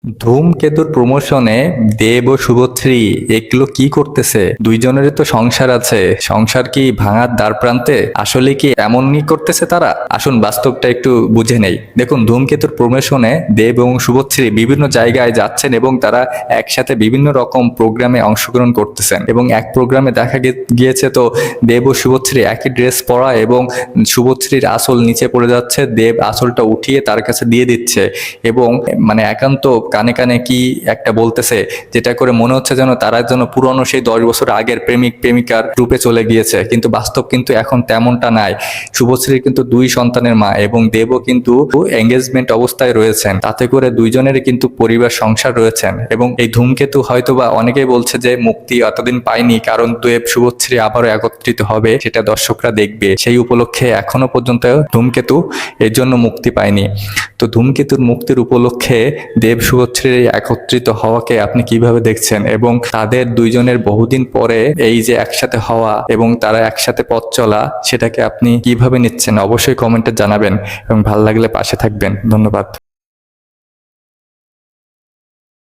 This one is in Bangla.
ধূমকেতুর প্রমোশনে দেব ও শুভশ্রী এগুলো কি করতেছে? দুইজনেরই তো সংসার আছে। সংসার কি ভাঙার দ্বার প্রান্তে? আসলে কি এমনই করতেছে তারা? আসুন বাস্তবটা একটু বুঝে নেই। দেখুন, ধূমকেতুর প্রমোশনে দেব এবং শুভশ্রী বিভিন্ন জায়গায় যাচ্ছেন এবং তারা একসাথে বিভিন্ন রকম প্রোগ্রামে অংশগ্রহণ করতেছেন এবং এক প্রোগ্রামে দেখা গিয়েছে তো দেব ও শুভশ্রী একই ড্রেস পরা এবং শুভশ্রীর আঁচল নিচে পড়ে যাচ্ছে, দেব আঁচলটা উঠিয়ে তার কাছে দিয়ে দিচ্ছে এবং মানে একান্ত কানে কানে কি একটা বলতেছে, যেটা করে মনে হচ্ছে যেন তারা যেন পুরনো সেই 10 বছর আগের প্রেমিক প্রেমিকার রূপে চলে গিয়েছে। কিন্তু বাস্তব কিন্তু এখন তেমনটা নাই। শুভশ্রীর কিন্তু 2 সন্তানের মা এবং দেবও কিন্তু এঙ্গেজমেন্ট অবস্থায় রয়েছেন, তাতে করে দুইজনেরই কিন্তু পরিবার সংসার রয়েছেন। এবং এই ধূমকেতু হয়তোবা অনেকেই বলছে যে মুক্তি এতদিন পায়নি, কারণ দেব শুভশ্রী আবারও একত্রিত হবে, সেটা দর্শকরা দেখবে। সেই উপলক্ষে এখনো পর্যন্ত ধূমকেতু এর জন্য মুক্তি পায়নি। তো ধূমকেতুর মুক্তির উপলক্ষে দেব শুভশ্রীর এই একত্রিত হওয়াকে আপনি কিভাবে দেখছেন, এবং তাদের দুইজনের বহুদিন পরে এই যে একসাথে হওয়া এবং তারা একসাথে পথ চলা, সেটাকে আপনি কিভাবে নিচ্ছেন? অবশ্যই কমেন্টে জানাবেন এবং ভালো লাগলে পাশে থাকবেন। ধন্যবাদ।